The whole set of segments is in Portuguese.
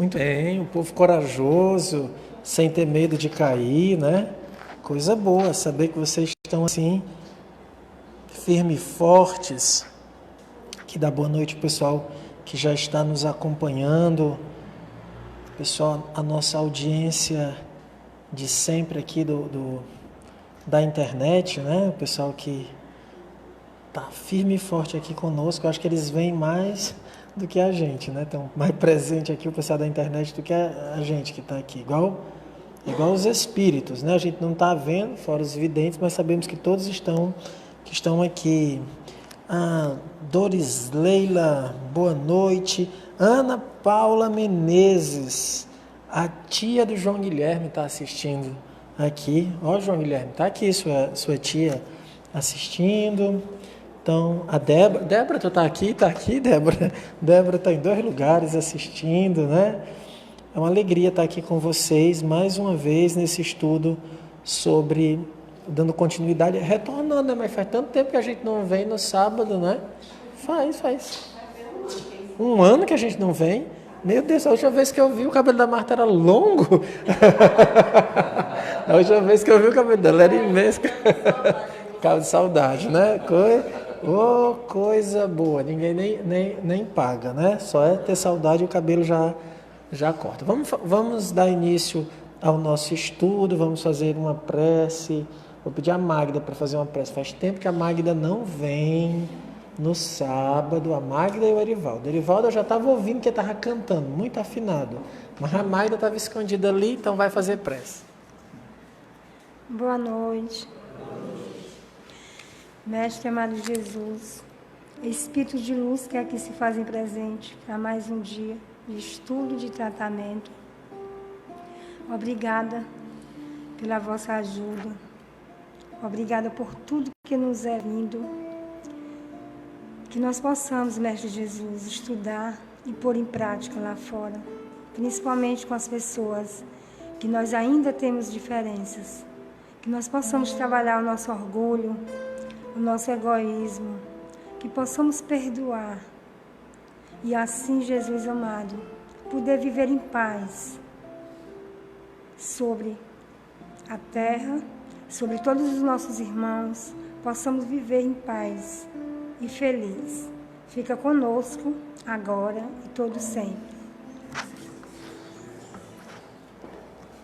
Muito bem, um povo corajoso, sem ter medo de cair, né? Coisa boa saber que vocês estão assim, firmes e fortes. Que dá boa noite, pessoal que já está nos acompanhando. Pessoal, a nossa audiência de sempre aqui da internet, né? O pessoal que tá firme e forte aqui conosco. Eu acho que eles vêm mais do que a gente, né? Estão mais presente aqui o pessoal da internet do que a gente que está aqui. Igual os espíritos, né? A gente não está vendo, fora os videntes, mas sabemos que todos que estão aqui. Doris Leila, boa noite. Ana Paula Menezes, a tia do João Guilherme está assistindo aqui. Ó, João Guilherme, está aqui sua tia assistindo. Então, a Débora. Débora, tu está aqui? Está aqui, Débora? Débora está em 2 lugares assistindo, né? É uma alegria estar aqui com vocês mais uma vez nesse estudo sobre, dando continuidade, retornando, né? Mas faz tanto tempo que a gente não vem no sábado, né? Faz. 1 ano que a gente não vem. Meu Deus, a última vez que eu vi o cabelo da Marta era longo. A última vez que eu vi o cabelo dela era imenso. Causa de saudade, né? Coisa boa. Ninguém nem paga, né? Só é ter saudade e o cabelo já corta. Vamos dar início ao nosso estudo, vamos fazer uma prece. Vou pedir a Magda para fazer uma prece. Faz tempo que a Magda não vem no sábado, a Magda e o Erivaldo. O Erivaldo eu já estava ouvindo que ele estava cantando, muito afinado. Mas a Magda estava escondida ali, então vai fazer prece. Boa noite. Mestre amado Jesus, Espírito de luz que aqui se fazem presente para mais um dia de estudo, de tratamento. Obrigada pela vossa ajuda. Obrigada por tudo que nos é vindo. Que nós possamos, Mestre Jesus, estudar e pôr em prática lá fora, principalmente com as pessoas que nós ainda temos diferenças. Que nós possamos trabalhar o nosso orgulho, o nosso egoísmo, que possamos perdoar e assim, Jesus amado, poder viver em paz sobre a terra, sobre todos os nossos irmãos, possamos viver em paz e feliz. Fica conosco agora e todo sempre.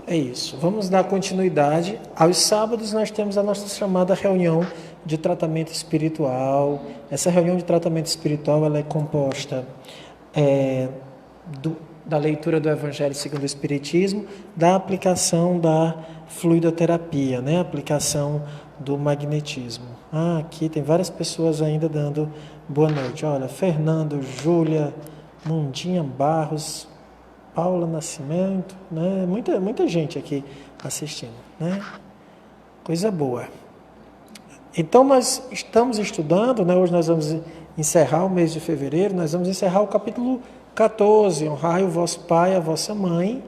É isso. Vamos dar continuidade. Aos sábados nós temos a nossa chamada reunião de tratamento espiritual. Essa reunião de tratamento espiritual ela é composta da leitura do Evangelho segundo o Espiritismo, da aplicação da fluidoterapia, né? Aplicação do magnetismo. Aqui tem várias pessoas ainda dando boa noite. Olha, Fernando, Júlia, Mundinha Barros, Paula Nascimento, né? Muita gente aqui assistindo, né? Coisa boa. Então nós estamos estudando, né? Hoje nós vamos encerrar o mês de fevereiro, nós vamos encerrar o capítulo 14, honrai o vosso pai e a vossa mãe,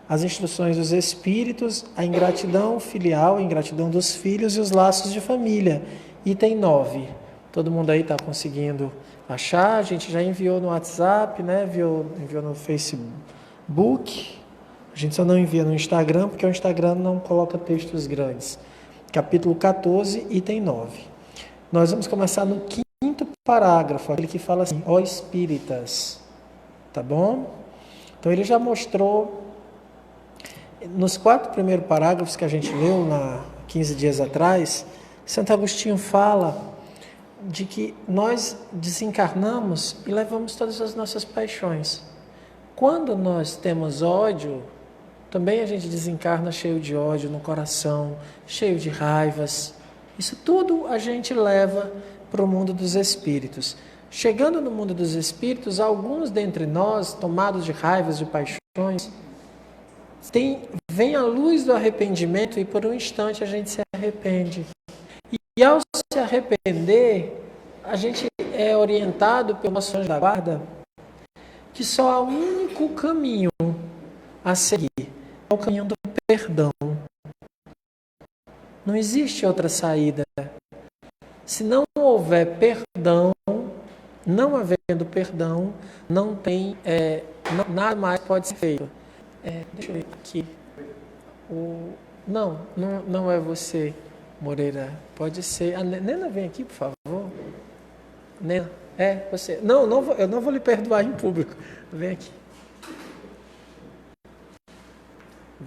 as instruções dos espíritos, a ingratidão filial, a ingratidão dos filhos e os laços de família. Item 9. Todo mundo aí está conseguindo achar? A gente já enviou no WhatsApp, né? Enviou no Facebook. A gente só não envia no Instagram, porque o Instagram não coloca textos grandes. Capítulo 14, item 9. Nós vamos começar no 5º parágrafo, aquele que fala assim, ó espíritas. Tá bom? Então ele já mostrou, nos 4 primeiros parágrafos que a gente leu 15 dias atrás, Santo Agostinho fala de que nós desencarnamos e levamos todas as nossas paixões. Quando nós temos ódio, também a gente desencarna cheio de ódio no coração, cheio de raivas. Isso tudo a gente leva para o mundo dos espíritos. Chegando no mundo dos espíritos, alguns dentre nós, tomados de raivas, de paixões, vem a luz do arrependimento e por um instante a gente se arrepende. E ao se arrepender, a gente é orientado pelo nosso anjo da guarda que só há um único caminho a seguir, é o caminho do perdão. Não existe outra saída. Se não houver perdão, Não havendo perdão, não tem, nada mais pode ser feito. Deixa eu ver aqui. Não é você, Moreira. Pode ser. A Nena, vem aqui, por favor. Nena, você. Não, eu não vou lhe perdoar em público. Vem aqui.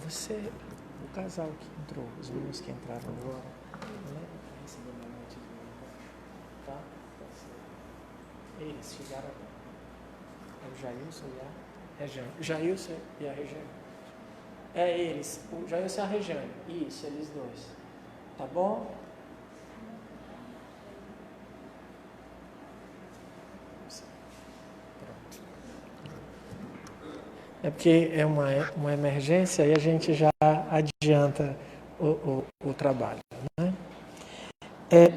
Você, o casal que entrou, os meninos que entraram agora, tá? Eles chegaram agora. É o Jailson e a Rejane. Jailson e a Rejane. Eles. O Jailson e a Rejane. Isso, eles dois. Tá bom? É porque é uma emergência e a gente já adianta o trabalho, né?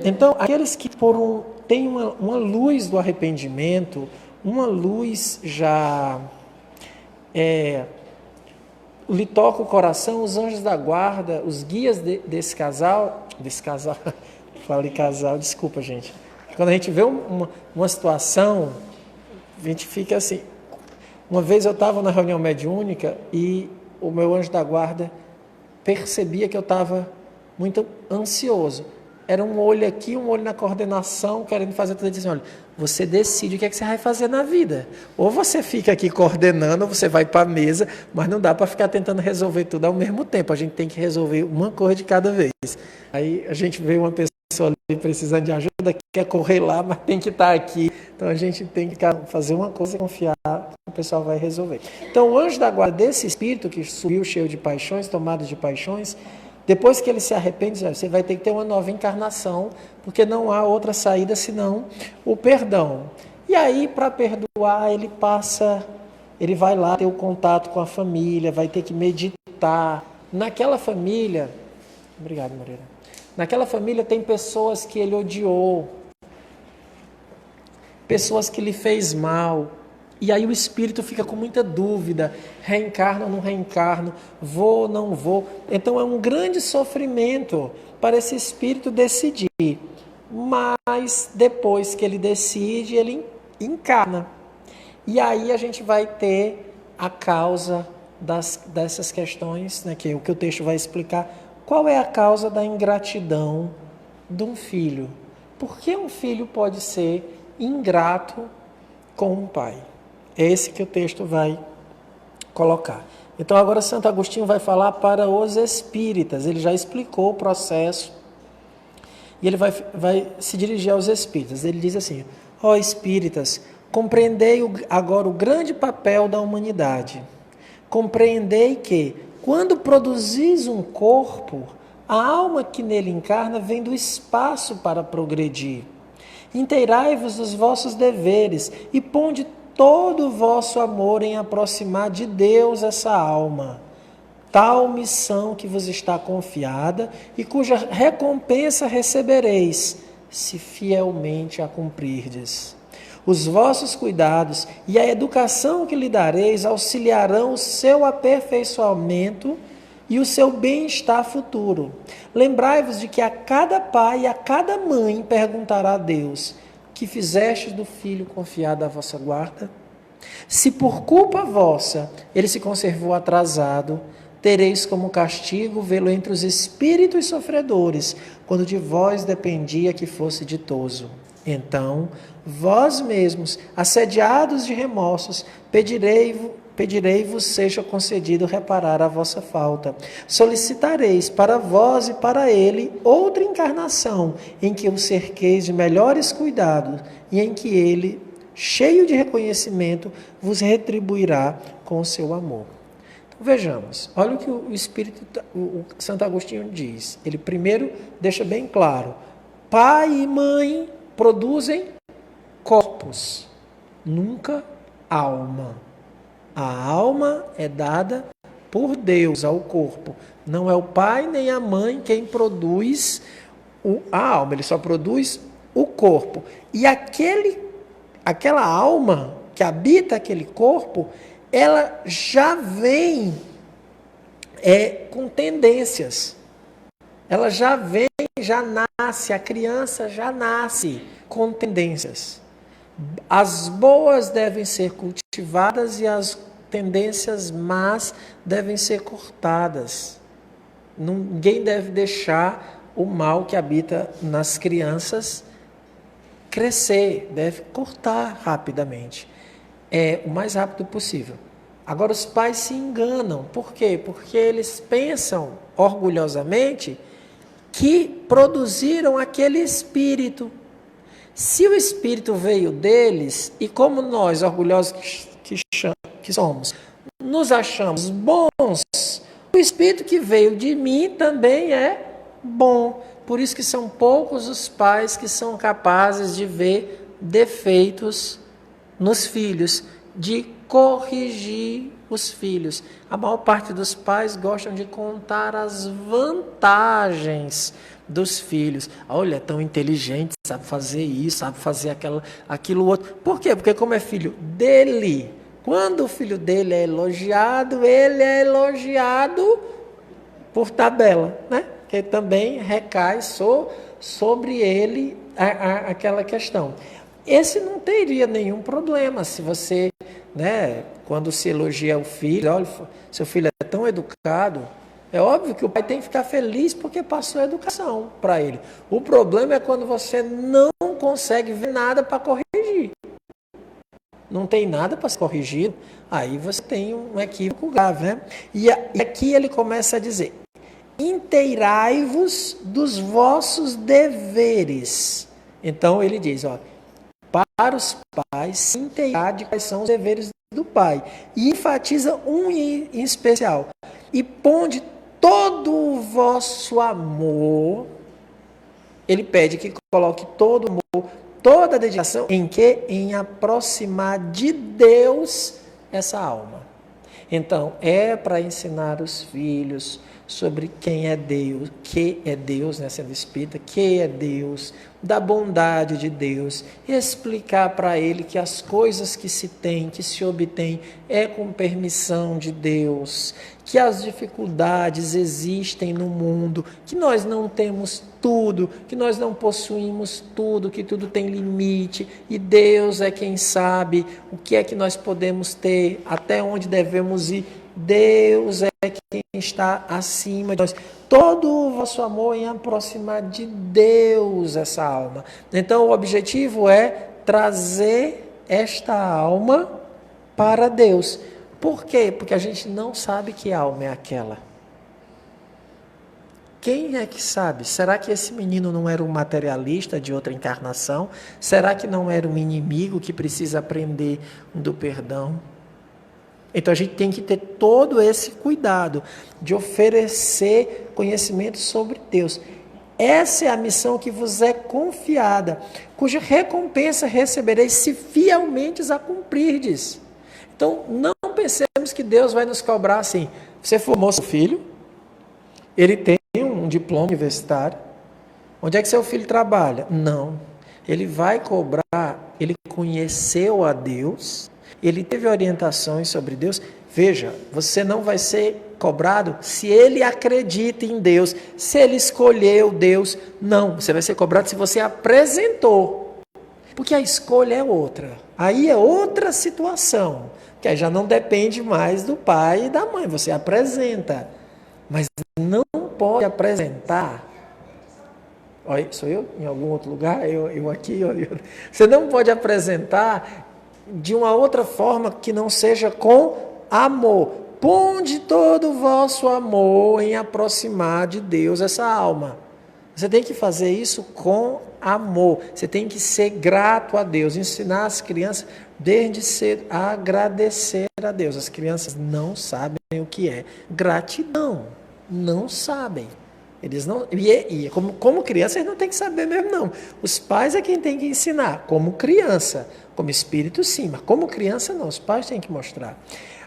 Então, aqueles que têm uma luz do arrependimento, uma luz já lhe toca o coração, os anjos da guarda, os guias desse casal, falei casal, desculpa, gente. Quando a gente vê uma situação, a gente fica assim. Uma vez eu estava na reunião mediúnica e o meu anjo da guarda percebia que eu estava muito ansioso. Era um olho aqui, um olho na coordenação, querendo fazer tudo. Ele disse, olha, você decide o que é que você vai fazer na vida. Ou você fica aqui coordenando, ou você vai para a mesa, mas não dá para ficar tentando resolver tudo ao mesmo tempo. A gente tem que resolver uma coisa de cada vez. Aí a gente vê uma pessoa ali precisando de ajuda, quer correr lá, mas tem que estar aqui. Então a gente tem que fazer uma coisa e confiar que o pessoal vai resolver. Então o anjo da guarda desse espírito que subiu cheio de paixões, tomado de paixões, depois que ele se arrepende, você vai ter que ter uma nova encarnação, porque não há outra saída senão o perdão. E aí, para perdoar, ele vai lá ter o contato com a família, vai ter que meditar. Naquela família, obrigado, Moreira. Naquela família tem pessoas que ele odiou, pessoas que lhe fez mal. E aí o espírito fica com muita dúvida, reencarno ou não reencarno, vou ou não vou. Então é um grande sofrimento para esse espírito decidir. Mas depois que ele decide, ele encarna. E aí a gente vai ter a causa dessas questões, né, que é o que o texto vai explicar. Qual é a causa da ingratidão de um filho? Por que um filho pode ser ingrato com um pai? É esse que o texto vai colocar. Então agora Santo Agostinho vai falar para os espíritas. Ele já explicou o processo e ele vai se dirigir aos espíritas. Ele diz assim, ó espíritas, compreendei agora o grande papel da humanidade. Compreendei que, quando produzis um corpo, a alma que nele encarna vem do espaço para progredir. Inteirai-vos dos vossos deveres e ponde todo o vosso amor em aproximar de Deus essa alma, tal missão que vos está confiada e cuja recompensa recebereis, se fielmente a cumprirdes. Os vossos cuidados e a educação que lhe dareis auxiliarão o seu aperfeiçoamento e o seu bem-estar futuro. Lembrai-vos de que a cada pai e a cada mãe perguntará a Deus, que fizestes do filho confiado à vossa guarda? Se por culpa vossa ele se conservou atrasado, tereis como castigo vê-lo entre os espíritos sofredores, quando de vós dependia que fosse ditoso. Então, vós mesmos, assediados de remorsos, pedirei-vos seja concedido reparar a vossa falta. Solicitareis para vós e para ele outra encarnação, em que o cerqueis de melhores cuidados e em que ele, cheio de reconhecimento, vos retribuirá com o seu amor. Então, vejamos, olha o que o Santo Agostinho diz. Ele primeiro deixa bem claro, pai e mãe produzem corpos, nunca alma. A alma é dada por Deus ao corpo. Não é o pai nem a mãe quem produz a alma, ele só produz o corpo. E aquela alma que habita aquele corpo, ela já vem com tendências. Ela já nasce, a criança já nasce com tendências. As boas devem ser cultivadas e as tendências más devem ser cortadas. Ninguém deve deixar o mal que habita nas crianças crescer, deve cortar rapidamente, o mais rápido possível. Agora os pais se enganam, por quê? Porque eles pensam orgulhosamente que produziram aquele espírito. Se o espírito veio deles, e como nós, orgulhosos que somos, nos achamos bons, o espírito que veio de mim também é bom. Por isso que são poucos os pais que são capazes de ver defeitos nos filhos, de corrigir os filhos. A maior parte dos pais gostam de contar as vantagens dos filhos. Olha, é tão inteligente, sabe fazer isso, sabe fazer aquilo outro. Por quê? Porque como é filho dele, quando o filho dele é elogiado, ele é elogiado por tabela, né? Que também recai sobre ele aquela questão. Esse não teria nenhum problema se você, né, quando se elogia o filho, olha, seu filho é tão educado, é óbvio que o pai tem que ficar feliz porque passou a educação para ele. O problema é quando você não consegue ver nada para corrigir. Não tem nada para ser corrigido, aí você tem um equívoco grave, né? E aqui ele começa a dizer: inteirai-vos dos vossos deveres. Então ele diz, para os pais se inteirar de quais são os deveres do pai. E enfatiza um em especial. E ponde todo o vosso amor. Ele pede que coloque todo o amor, toda a dedicação em quê? Em aproximar de Deus essa alma. Então, é para ensinar os filhos sobre quem é Deus, que é Deus, né, sendo espírita, que é Deus, da bondade de Deus, explicar para ele que as coisas que se tem, que se obtém, é com permissão de Deus, que as dificuldades existem no mundo, que nós não temos tudo, que nós não possuímos tudo, que tudo tem limite, e Deus é quem sabe o que é que nós podemos ter, até onde devemos ir. Deus é quem está acima de nós. Todo o vosso amor em aproximar de Deus essa alma. Então o objetivo é trazer esta alma para Deus. Por quê? Porque a gente não sabe que alma é aquela. Quem é que sabe? Será que esse menino não era um materialista de outra encarnação? Será que não era um inimigo que precisa aprender do perdão? Então a gente tem que ter todo esse cuidado de oferecer conhecimento sobre Deus. Essa é a missão que vos é confiada, cuja recompensa recebereis se fielmente a cumprirdes. Então não pensemos que Deus vai nos cobrar assim. Você formou seu filho, ele tem um diploma universitário. Onde é que seu filho trabalha? Não. Ele vai cobrar, ele conheceu a Deus, ele teve orientações sobre Deus. Veja, você não vai ser cobrado se ele acredita em Deus, se ele escolheu Deus. Não, você vai ser cobrado se você apresentou. Porque a escolha é outra. Aí é outra situação, que aí já não depende mais do pai e da mãe. Você apresenta, mas não pode apresentar. Olha, sou eu em algum outro lugar? Eu aqui. Você não pode apresentar de uma outra forma que não seja com amor. Ponde todo o vosso amor em aproximar de Deus essa alma. Você tem que fazer isso com amor. Você tem que ser grato a Deus. Ensinar as crianças desde cedo a agradecer a Deus. As crianças não sabem o que é gratidão. Não sabem. Eles não, e como criança, eles não têm que saber mesmo, não. Os pais é quem tem que ensinar, como criança. Como espírito, sim, mas como criança, não. Os pais têm que mostrar.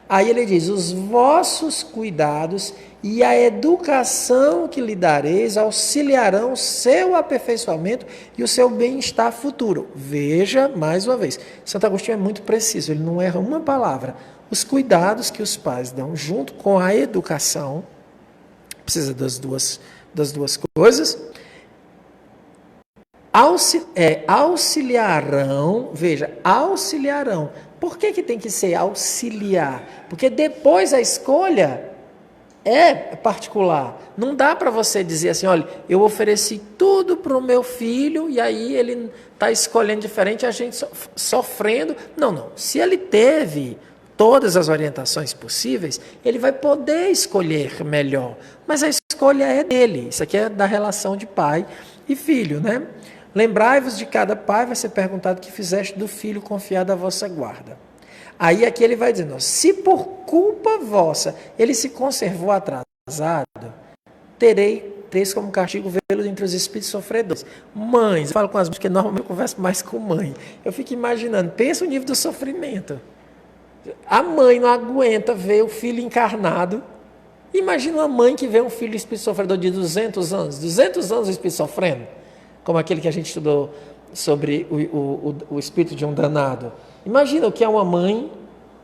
Aí ele diz, os vossos cuidados e a educação que lhe dareis auxiliarão o seu aperfeiçoamento e o seu bem-estar futuro. Veja, mais uma vez, Santo Agostinho é muito preciso, ele não erra uma palavra. Os cuidados que os pais dão junto com a educação, precisa das duas coisas, auxiliarão, veja, auxiliarão. Por que tem que ser auxiliar? Porque depois a escolha é particular. Não dá para você dizer assim, olha, eu ofereci tudo para o meu filho e aí ele está escolhendo diferente, a gente sofrendo. Não. Se ele teve todas as orientações possíveis, ele vai poder escolher melhor. Mas a escolha é dele. Isso aqui é da relação de pai e filho, né? Lembrai-vos de cada pai, vai ser perguntado o que fizeste do filho confiado à vossa guarda. Aí aqui ele vai dizendo, se por culpa vossa ele se conservou atrasado, tereis como castigo vê-lo entre os espíritos sofredores. Mães, eu falo com as mães, porque normalmente eu converso mais com mãe. Eu fico imaginando, pensa o nível do sofrimento. A mãe não aguenta ver o filho encarnado. Imagina uma mãe que vê um filho espírito sofredor de 200 anos. 200 anos o espírito sofrendo. Como aquele que a gente estudou sobre o espírito de um danado. Imagina o que é uma mãe,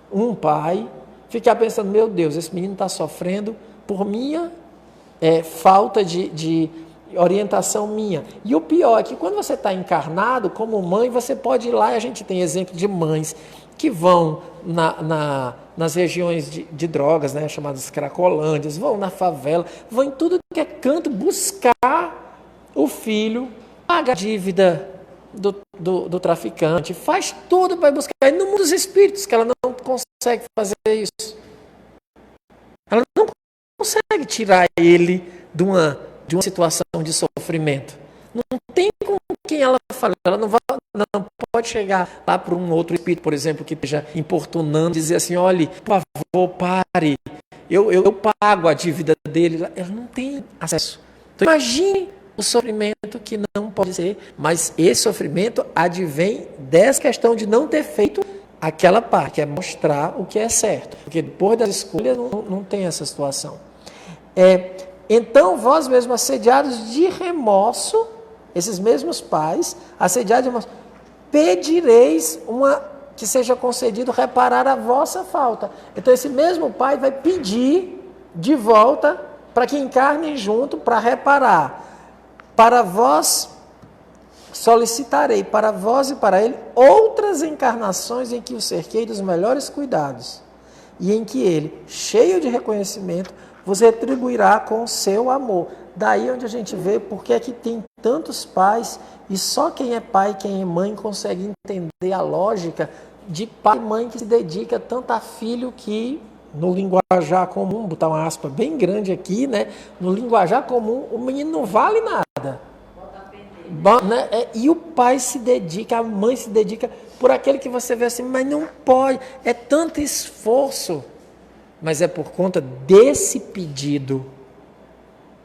um pai, ficar pensando, meu Deus, esse menino está sofrendo por minha falta de orientação minha. E o pior é que quando você está encarnado, como mãe, você pode ir lá, e a gente tem exemplo de mães que vão nas regiões de drogas, né, chamadas cracolândias, vão na favela, vão em tudo que é canto buscar o filho, paga a dívida do traficante, faz tudo para buscar. E no mundo dos espíritos, que ela não consegue fazer isso. Ela não consegue tirar ele de uma situação de sofrimento. Não tem com quem ela fala. Ela não pode chegar lá para um outro espírito, por exemplo, que esteja importunando, dizer assim, olha, por favor, pare, eu pago a dívida dele. Ela não tem acesso. Então imagine o sofrimento que não pode ser, mas esse sofrimento advém dessa questão de não ter feito aquela parte, que é mostrar o que é certo. Porque depois da escolha não tem essa situação. Então, vós mesmos assediados de remorso, esses mesmos pais, assediados de remorso, pedireis que seja concedido reparar a vossa falta. Então, esse mesmo pai vai pedir de volta para que encarnem junto para reparar. Para vós solicitarei, para vós e para ele, outras encarnações em que o cerquei dos melhores cuidados e em que ele, cheio de reconhecimento, vos retribuirá com o seu amor. Daí onde a gente vê porque é que tem tantos pais e só quem é pai, quem é mãe consegue entender a lógica de pai e mãe que se dedica tanto a filho que, no linguajar comum, botar uma aspa bem grande aqui, né? No linguajar comum, o menino não vale nada. E o pai se dedica, a mãe se dedica por aquele que você vê assim, mas não pode, é tanto esforço. Mas é por conta desse pedido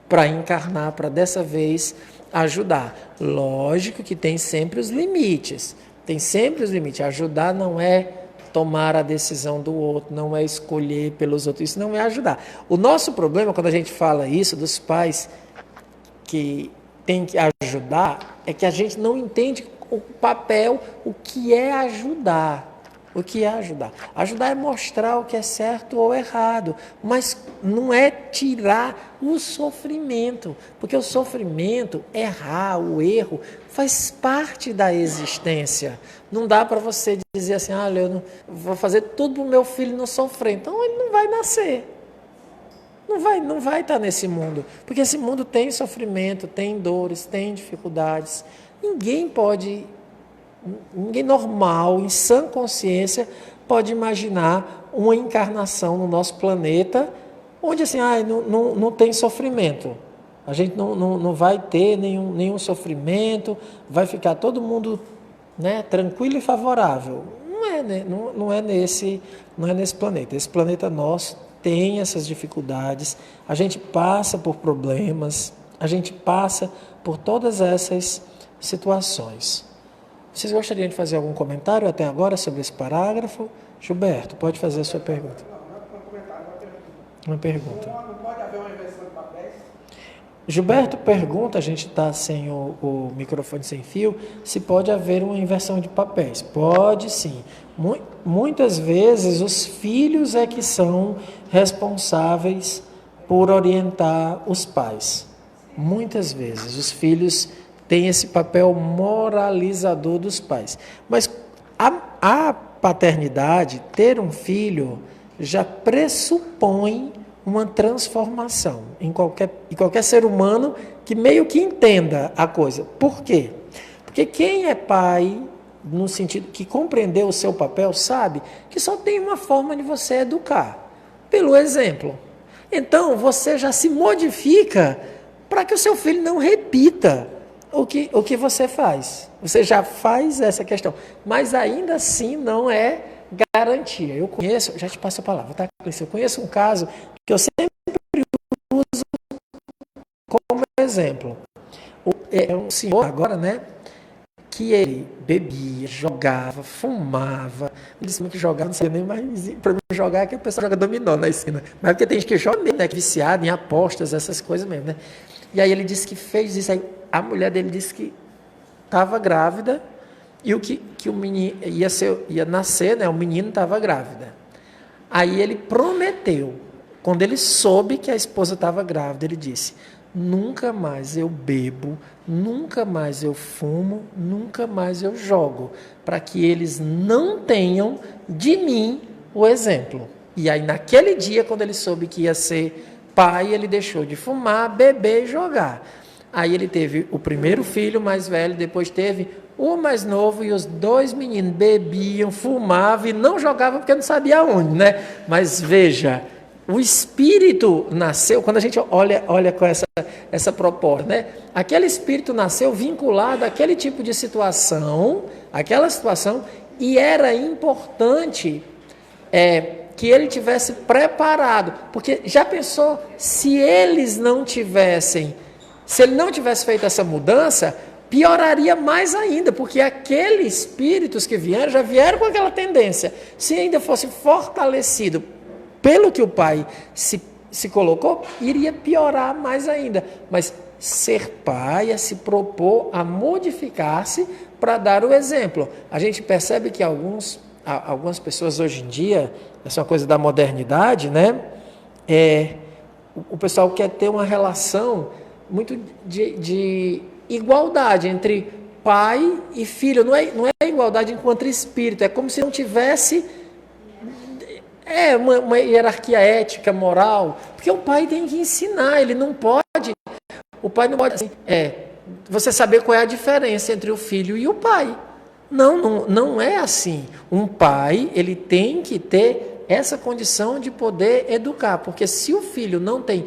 para encarnar, para dessa vez ajudar. Lógico que tem sempre os limites. Tem sempre os limites. Ajudar não é tomar a decisão do outro, não é escolher pelos outros, isso não é ajudar. O nosso problema, quando a gente fala isso, dos pais que têm que ajudar, é que a gente não entende o papel, o que é ajudar. O que é ajudar? Ajudar é mostrar o que é certo ou errado, mas não é tirar o sofrimento, porque o sofrimento, errar, o erro, faz parte da existência. Não dá para você dizer assim, eu vou fazer tudo para o meu filho não sofrer, então ele não vai nascer. Não vai estar nesse mundo, porque esse mundo tem sofrimento, tem dores, tem dificuldades. Ninguém normal, em sã consciência, pode imaginar uma encarnação no nosso planeta onde assim, não tem sofrimento. A gente não vai ter nenhum sofrimento, vai ficar todo mundo, né, tranquilo e favorável. Não é nesse planeta. Esse planeta nosso tem essas dificuldades, a gente passa por problemas, a gente passa por todas essas situações. Vocês gostariam de fazer algum comentário até agora sobre esse parágrafo? Gilberto, pode fazer a sua pergunta. Uma pergunta. Não pode haver uma inversão de papéis? Gilberto pergunta, a gente está sem o microfone sem fio, se pode haver uma inversão de papéis. Pode sim. Muitas vezes os filhos é que são responsáveis por orientar os pais. Muitas vezes os filhos tem esse papel moralizador dos pais. Mas a paternidade, ter um filho, já pressupõe uma transformação em qualquer ser humano que meio que entenda a coisa. Por quê? Porque quem é pai, no sentido que compreendeu o seu papel, sabe que só tem uma forma de você educar, pelo exemplo. Então, você já se modifica para que o seu filho não repita o que você faz. Você já faz essa questão, mas ainda assim não é garantia. Eu conheço, já te passo a palavra, tá? Eu conheço um caso que eu sempre uso como exemplo. É um senhor agora, né? Que ele bebia, jogava, fumava. Ele disse que jogava, não sei nem mais. Para mim jogar é que a pessoa joga dominó na esquina. Mas porque tem gente que joga mesmo, né? Viciado em apostas, essas coisas mesmo, né? E aí ele disse que fez isso. Aí a mulher dele disse que estava grávida e que o menino ia nascer, né? O menino estava grávida. Aí ele prometeu. Quando ele soube que a esposa estava grávida, ele disse: nunca mais eu bebo, nunca mais eu fumo, nunca mais eu jogo, para que eles não tenham de mim o exemplo. E aí naquele dia, quando ele soube que ia ser pai, ele deixou de fumar, beber e jogar. Aí ele teve o primeiro filho mais velho, depois teve o mais novo, e os dois meninos bebiam, fumavam e não jogavam porque não sabia onde, né? Mas veja, o espírito nasceu, quando a gente olha com essa proposta, né? Aquele espírito nasceu vinculado àquele tipo de situação, aquela situação, e era importante que ele tivesse preparado, porque já pensou, se ele não tivesse feito essa mudança, pioraria mais ainda, porque aqueles espíritos que vieram, já vieram com aquela tendência. Se ainda fosse fortalecido pelo que o pai se colocou, iria piorar mais ainda. Mas ser pai é se propor a modificar-se para dar o exemplo. A gente percebe que algumas pessoas hoje em dia, essa é uma coisa da modernidade, né? O pessoal quer ter uma relação muito de igualdade entre pai e filho. Não é igualdade enquanto espírito, é como se não tivesse uma hierarquia ética, moral, porque o pai tem que ensinar, o pai não pode assim, você saber qual é a diferença entre o filho e o pai. Não é assim. Um pai, ele tem que ter essa condição de poder educar, porque se o filho não tem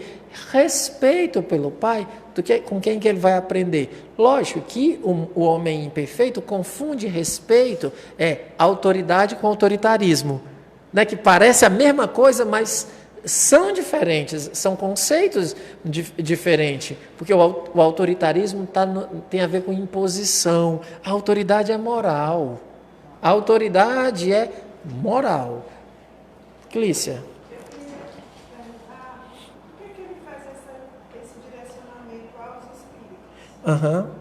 respeito pelo pai, com quem que ele vai aprender? Lógico que o homem imperfeito confunde respeito, autoridade com autoritarismo, né? Que parece a mesma coisa, mas são diferentes, são conceitos diferentes, porque o autoritarismo tem a ver com imposição, a autoridade é moral, a autoridade é moral. Clícia.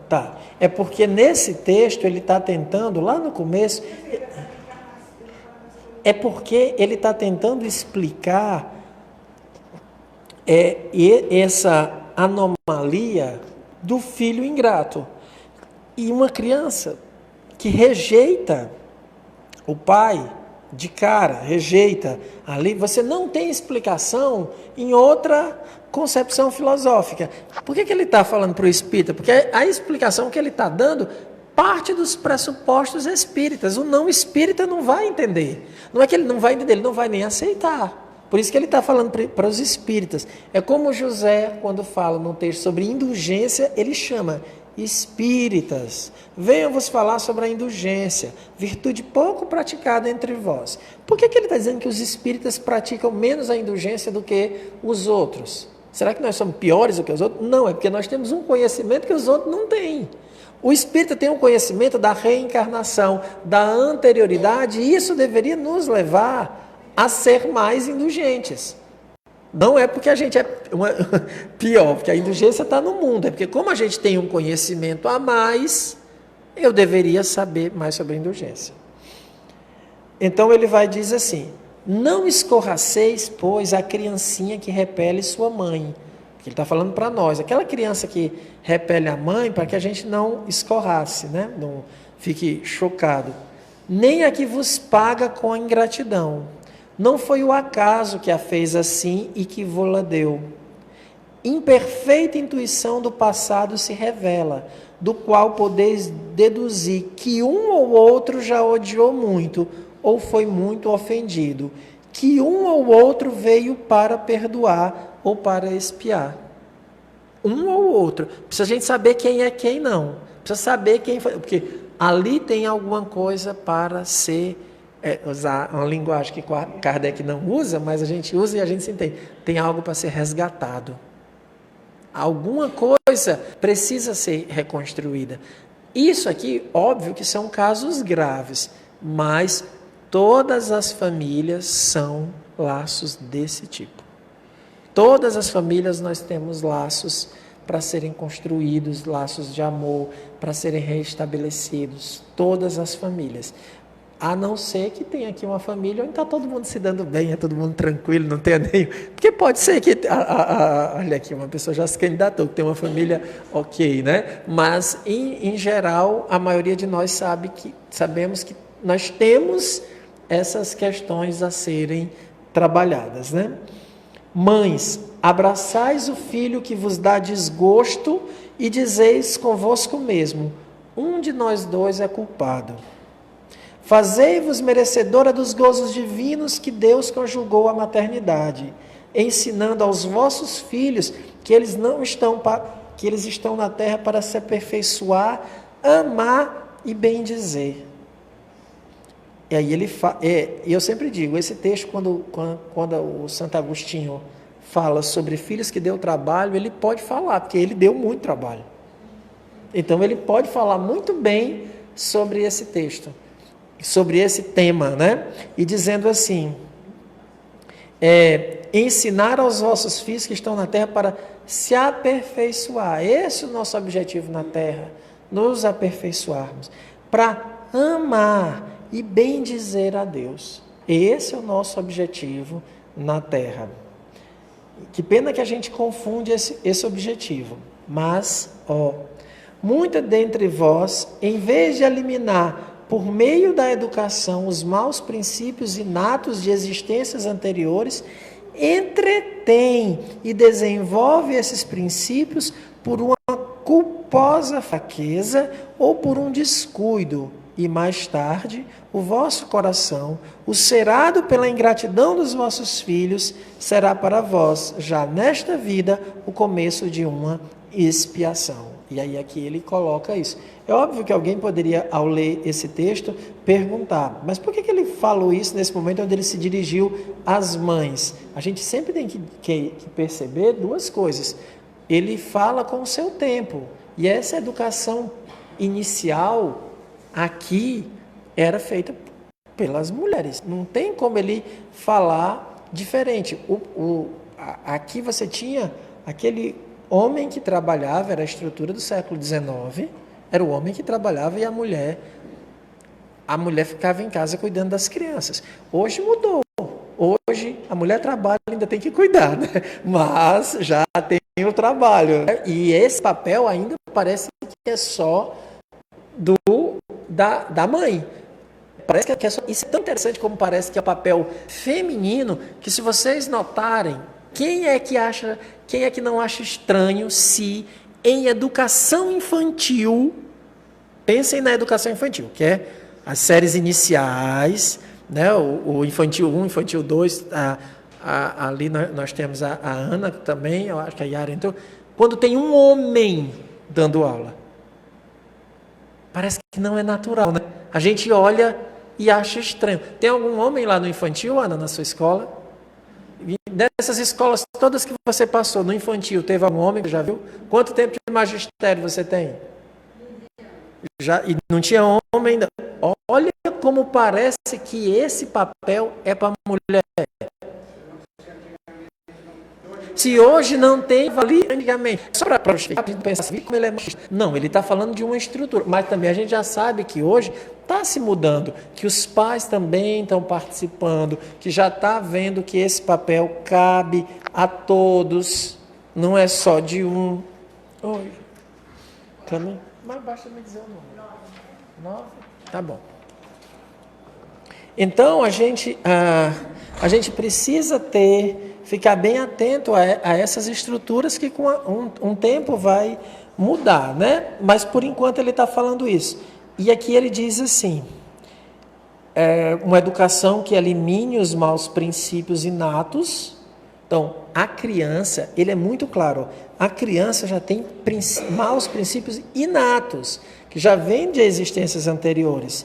Tá. É porque nesse texto ele está tentando, lá no começo, é porque ele está tentando explicar essa anomalia do filho ingrato. E uma criança que rejeita o pai de cara, rejeita ali, você não tem explicação em outra concepção filosófica. Por que ele está falando para o espírita? Porque a explicação que ele está dando parte dos pressupostos espíritas. O não espírita não vai entender. Não é que ele não vai entender, ele não vai nem aceitar. Por isso que ele está falando para os espíritas. É como José, quando fala num texto sobre indulgência, ele chama espíritas. Venham vos falar sobre a indulgência, virtude pouco praticada entre vós. Por que ele está dizendo que os espíritas praticam menos a indulgência do que os outros? Será que nós somos piores do que os outros? Não, é porque nós temos um conhecimento que os outros não têm. O espírita tem um conhecimento da reencarnação, da anterioridade, e isso deveria nos levar a ser mais indulgentes. Não é porque a gente é pior, porque a indulgência está no mundo, é porque como a gente tem um conhecimento a mais, eu deveria saber mais sobre a indulgência. Então ele vai dizer assim: não escorraceis, pois, a criancinha que repele sua mãe. Ele está falando para nós, aquela criança que repele a mãe, para que a gente não escorrasse, né? Não fique chocado. Nem a que vos paga com a ingratidão. Não foi o acaso que a fez assim e que vô-la deu. Imperfeita intuição do passado se revela, do qual podeis deduzir que um ou outro já odiou muito, ou foi muito ofendido, que um ou outro veio para perdoar ou para expiar. Um ou outro. Precisa a gente saber quem é quem não. Precisa saber quem foi, porque ali tem alguma coisa para ser, usar uma linguagem que Kardec não usa, mas a gente usa e a gente se entende. Tem algo para ser resgatado. Alguma coisa precisa ser reconstruída. Isso aqui, óbvio que são casos graves, mas todas as famílias são laços desse tipo. Todas as famílias nós temos laços para serem construídos, laços de amor, para serem reestabelecidos. Todas as famílias. A não ser que tenha aqui uma família onde está todo mundo se dando bem, é todo mundo tranquilo, não tenha nem... Porque pode ser que... olha aqui, uma pessoa já se candidatou, que tem uma família ok, né? Mas, em geral, a maioria de nós sabemos que nós temos essas questões a serem trabalhadas, né? Mães, abraçais o filho que vos dá desgosto e dizeis convosco mesmo, um de nós dois é culpado. Fazei-vos merecedora dos gozos divinos que Deus conjugou à maternidade, ensinando aos vossos filhos que eles estão na terra para se aperfeiçoar, amar e bendizer. E aí eu sempre digo, esse texto, quando o Santo Agostinho fala sobre filhos que deu trabalho, ele pode falar, porque ele deu muito trabalho. Então ele pode falar muito bem sobre esse texto, sobre esse tema, né? E dizendo assim, ensinar aos vossos filhos que estão na terra para se aperfeiçoar. Esse é o nosso objetivo na terra, nos aperfeiçoarmos, para amar e bendizer a Deus. Esse é o nosso objetivo na terra. Que pena que a gente confunde esse objetivo. Mas, muita dentre vós, em vez de eliminar por meio da educação os maus princípios inatos de existências anteriores, entretém e desenvolve esses princípios por uma culposa fraqueza ou por um descuido, e mais tarde o vosso coração, ulcerado pela ingratidão dos vossos filhos, será para vós, já nesta vida, o começo de uma expiação. E aí aqui ele coloca isso. É óbvio que alguém poderia, ao ler esse texto, perguntar, mas por que ele falou isso nesse momento onde ele se dirigiu às mães? A gente sempre tem que perceber duas coisas. Ele fala com o seu tempo, e essa educação inicial aqui era feita pelas mulheres. Não tem como ele falar diferente. Aqui você tinha aquele homem que trabalhava, era a estrutura do século XIX, era o homem que trabalhava e a mulher ficava em casa cuidando das crianças. Hoje mudou. Hoje a mulher trabalha e ainda tem que cuidar, né? Mas já tem o trabalho. E esse papel ainda parece que é só da mãe. Parece que é só, isso é tão interessante como parece que é o papel feminino, que se vocês notarem, quem é que não acha estranho se em educação infantil, pensem na educação infantil, que é as séries iniciais, né, o infantil 1, infantil 2, ali nós temos a Ana também, eu acho que a Yara entrou, quando tem um homem dando aula. Parece que não é natural, né? A gente olha e acha estranho. Tem algum homem lá no infantil, Ana, na sua escola? E dessas escolas todas que você passou, no infantil, teve algum homem que já viu? Quanto tempo de magistério você tem? E não tinha homem ainda. Olha como parece que esse papel é para a mulher. Se hoje não tem, valia antigamente. Só para justificar, a gente pensa assim, como ele é machista. Não, ele está falando de uma estrutura. Mas também a gente já sabe que hoje está se mudando, que os pais também estão participando, que já está vendo que esse papel cabe a todos. Não é só de um... Oi. Também? Mas basta me dizer o número. 9? Tá bom. Então, a gente precisa ficar bem atento a essas estruturas que com um tempo vai mudar, né? Mas, por enquanto, ele está falando isso. E aqui ele diz assim, uma educação que elimine os maus princípios inatos. Então, a criança, ele é muito claro, a criança já tem maus princípios inatos, que já vêm de existências anteriores.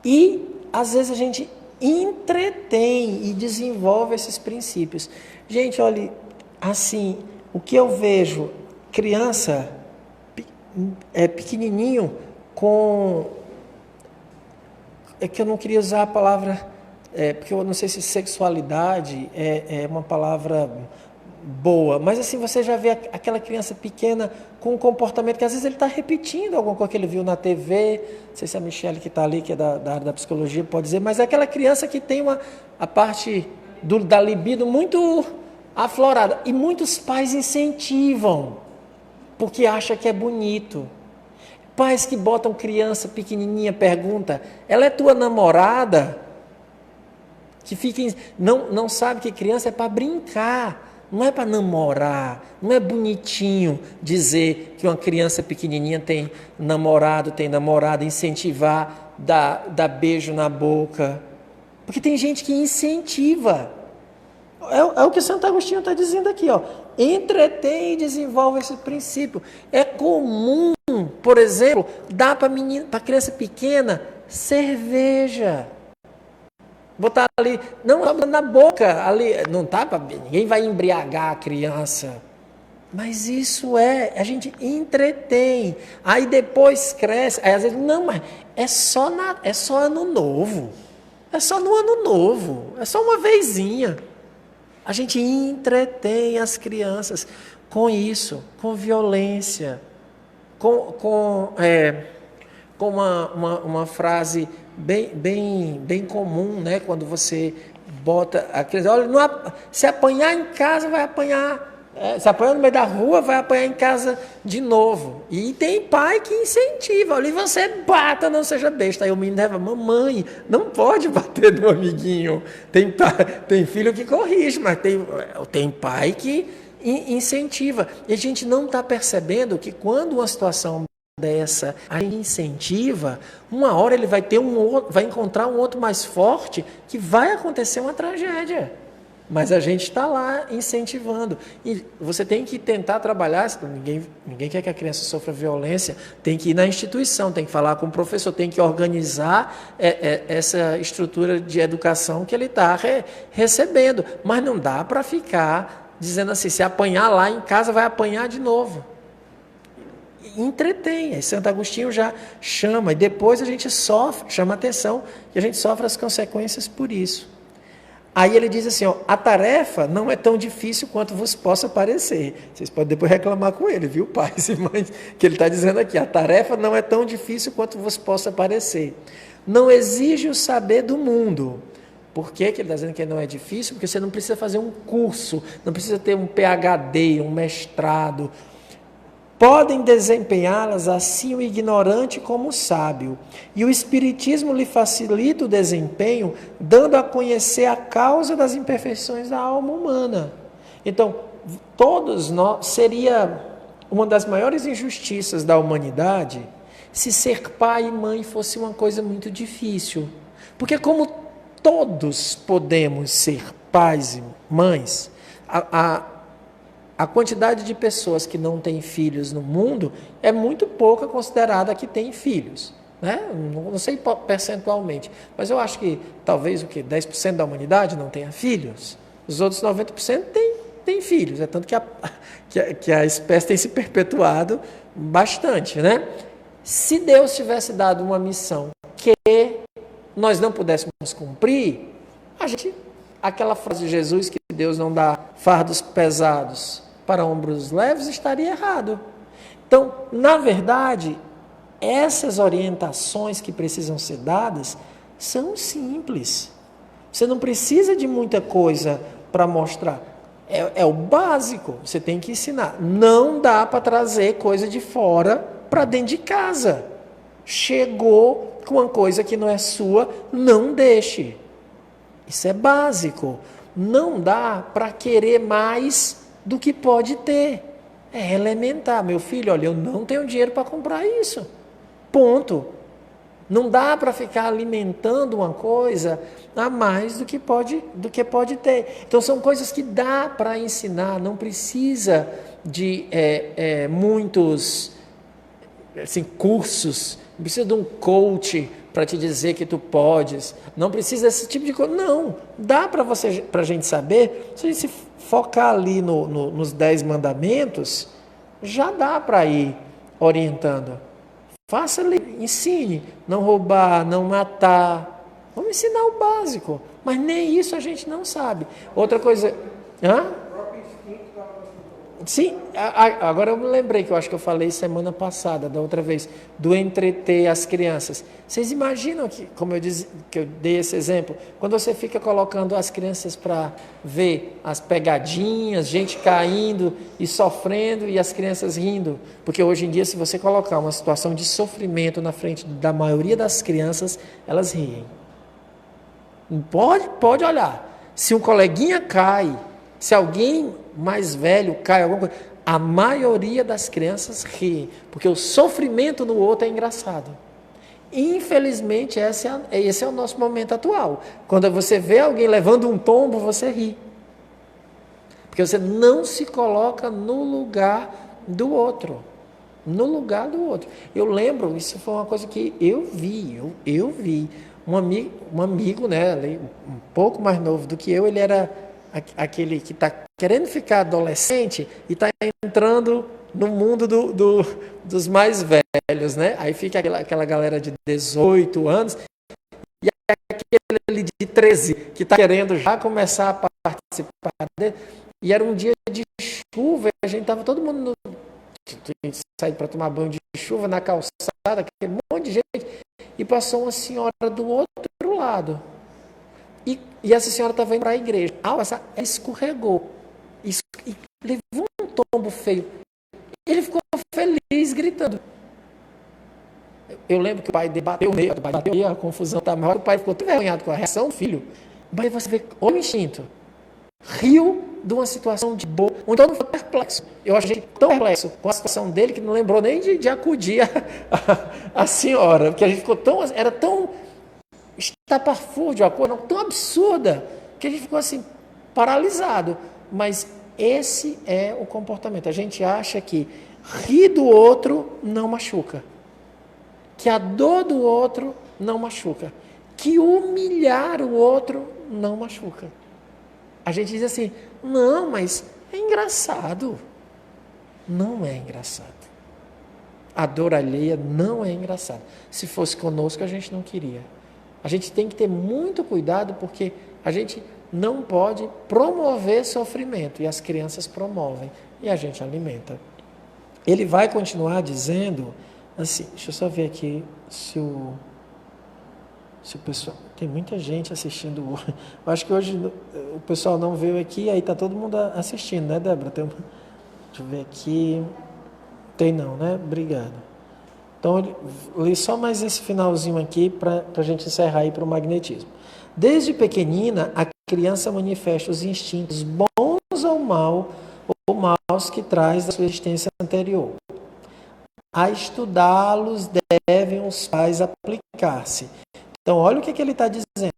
E, às vezes, a gente entretém e desenvolve esses princípios. Gente, olha, assim, o que eu vejo, criança pequenininho é que eu não queria usar a palavra, porque eu não sei se sexualidade é uma palavra boa, mas assim, você já vê aquela criança pequena com um comportamento que às vezes ele está repetindo alguma coisa que ele viu na TV, não sei se a Michelle que está ali, que é da área da psicologia, pode dizer, mas é aquela criança que tem a parte da libido muito aflorada, e muitos pais incentivam, porque acham que é bonito. Pais que botam criança pequenininha, pergunta, ela é tua namorada? Que não sabe que criança é para brincar, não é para namorar, não é bonitinho dizer que uma criança pequenininha tem namorado, tem namorada, incentivar, dar beijo na boca. Porque tem gente que incentiva. É o que Santo Agostinho está dizendo aqui, ó. Entretém e desenvolve esse princípio. É comum, por exemplo, dar para criança pequena cerveja. Botar ali, não na boca, ali, não tá para ninguém vai embriagar a criança. Mas isso a gente entretém. Aí depois cresce, aí às vezes não, mas é só ano novo. É só no ano novo, é só uma vezinha. A gente entretém as crianças com isso, com violência, com uma frase bem comum, né? Quando você bota a criança, olha, se apanhar em casa, vai apanhar. Se apanhar no meio da rua, vai apanhar em casa de novo. E tem pai que incentiva, olha, você bata, não seja besta. Aí o menino leva, mamãe, não pode bater no amiguinho. Tem filho que corrige, mas tem pai que incentiva. E a gente não está percebendo que quando uma situação dessa a gente incentiva, uma hora ele vai encontrar um outro mais forte, que vai acontecer uma tragédia. Mas a gente está lá incentivando. E você tem que tentar trabalhar, ninguém quer que a criança sofra violência, tem que ir na instituição, tem que falar com o professor, tem que organizar essa estrutura de educação que ele está recebendo. Mas não dá para ficar dizendo assim, se apanhar lá em casa, vai apanhar de novo. Entretém, aí Santo Agostinho já chama, e depois a gente chama atenção, e a gente sofre as consequências por isso. Aí ele diz assim, ó, a tarefa não é tão difícil quanto vos possa parecer. Vocês podem depois reclamar com ele, viu, pais e mães, que ele está dizendo aqui, a tarefa não é tão difícil quanto vos possa parecer. Não exige o saber do mundo. Por que ele está dizendo que não é difícil? Porque você não precisa fazer um curso, não precisa ter um PhD, um mestrado. Podem desempenhá-las assim o ignorante como o sábio. E o Espiritismo lhe facilita o desempenho, dando a conhecer a causa das imperfeições da alma humana. Então, todos nós, seria uma das maiores injustiças da humanidade se ser pai e mãe fosse uma coisa muito difícil. Porque como todos podemos ser pais e mães, a quantidade de pessoas que não têm filhos no mundo é muito pouca considerada que tem filhos. Né? Não sei percentualmente, mas eu acho que talvez 10% da humanidade não tenha filhos. Os outros 90% têm filhos. É tanto que a espécie tem se perpetuado bastante. Né? Se Deus tivesse dado uma missão que nós não pudéssemos cumprir, aquela frase de Jesus que Deus não dá fardos pesados para ombros leves, estaria errado. Então, na verdade, essas orientações que precisam ser dadas são simples. Você não precisa de muita coisa para mostrar. É o básico, você tem que ensinar. Não dá para trazer coisa de fora para dentro de casa. Chegou com uma coisa que não é sua, não deixe. Isso é básico. Não dá para querer mais do que pode ter. É elementar. Meu filho, olha, eu não tenho dinheiro para comprar isso. Ponto. Não dá para ficar alimentando uma coisa a mais do que pode ter. Então, são coisas que dá para ensinar, não precisa de muitos assim, cursos, não precisa de um coach para te dizer que tu podes, não precisa desse tipo de coisa. Não, dá para a gente saber, se a gente se focar ali nos 10 mandamentos, já dá para ir orientando. Faça ali, ensine, não roubar, não matar. Vamos ensinar o básico, mas nem isso a gente não sabe. Outra coisa... Hã? Sim, agora eu me lembrei que eu acho que eu falei semana passada, da outra vez, do entreter as crianças. Vocês imaginam que, como eu disse, que eu dei esse exemplo, quando você fica colocando as crianças para ver as pegadinhas, gente caindo e sofrendo e as crianças rindo, porque hoje em dia, se você colocar uma situação de sofrimento na frente da maioria das crianças, elas riem. Pode olhar. Se um coleguinha cai, se alguém mais velho cai, alguma coisa, a maioria das crianças ri, porque o sofrimento no outro é engraçado. Infelizmente, esse é o nosso momento atual. Quando você vê alguém levando um tombo, você ri. Porque você não se coloca no lugar do outro. No lugar do outro. Eu lembro, isso foi uma coisa que eu vi. Um amigo, né, um pouco mais novo do que eu, ele era aquele que está querendo ficar adolescente e está entrando no mundo dos mais velhos, né? Aí fica aquela galera de 18 anos e aquele de 13 que está querendo já começar a participar dele. E era um dia de chuva, a gente estava todo mundo sair para tomar banho de chuva na calçada, aquele monte de gente, e passou uma senhora do outro lado. E essa senhora estava indo para a igreja. Ela escorregou e levou um tombo feio. Ele ficou feliz, gritando. Eu lembro que o pai debateu meio, a confusão estava maior, o pai ficou tão envergonhado com a reação do filho. Mas você vê o instinto. Riu de uma situação de boa, ou então não foi perplexo. Eu achei tão perplexo com a situação dele que não lembrou nem de acudir a senhora, porque a gente ficou era tão estapafúrdio, a coisa tão absurda, que a gente ficou assim, paralisado. Mas esse é o comportamento. A gente acha que rir do outro não machuca, que a dor do outro não machuca, que humilhar o outro não machuca. A gente diz assim, não, mas é engraçado. Não é engraçado. A dor alheia não é engraçada. Se fosse conosco, a gente não queria. A gente tem que ter muito cuidado, porque a gente não pode promover sofrimento, e as crianças promovem, e a gente alimenta. Ele vai continuar dizendo, assim, deixa eu só ver aqui se o pessoal... Tem muita gente assistindo. Eu acho que hoje o pessoal não veio aqui, aí está todo mundo assistindo, né, Débora? Deixa eu ver aqui. Tem não, né? Obrigado. Então, eu li só mais esse finalzinho aqui para a gente encerrar aí para o magnetismo. Desde pequenina, a criança manifesta os instintos bons ou maus que traz da sua existência anterior. A estudá-los devem os pais aplicar-se. Então, olha o que ele está dizendo.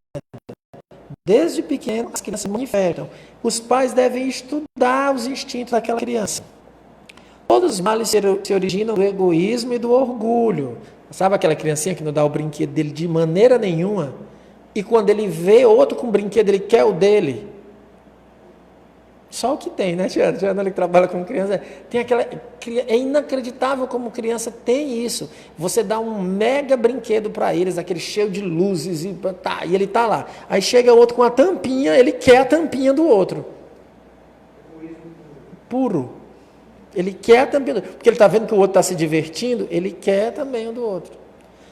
Desde pequeno, as crianças manifestam. Os pais devem estudar os instintos daquela criança. Todos os males se originam do egoísmo e do orgulho. Sabe aquela criancinha que não dá o brinquedo dele de maneira nenhuma? E quando ele vê outro com brinquedo, ele quer o dele. Só o que tem, né, Tiana? Tiana, ele trabalha com criança. Tem é inacreditável como criança tem isso. Você dá um mega brinquedo para eles, aquele cheio de luzes, e ele está lá. Aí chega outro com a tampinha, ele quer a tampinha do outro. Puro. Ele quer a tampinha do outro. Porque ele está vendo que o outro está se divertindo, ele quer também o do outro.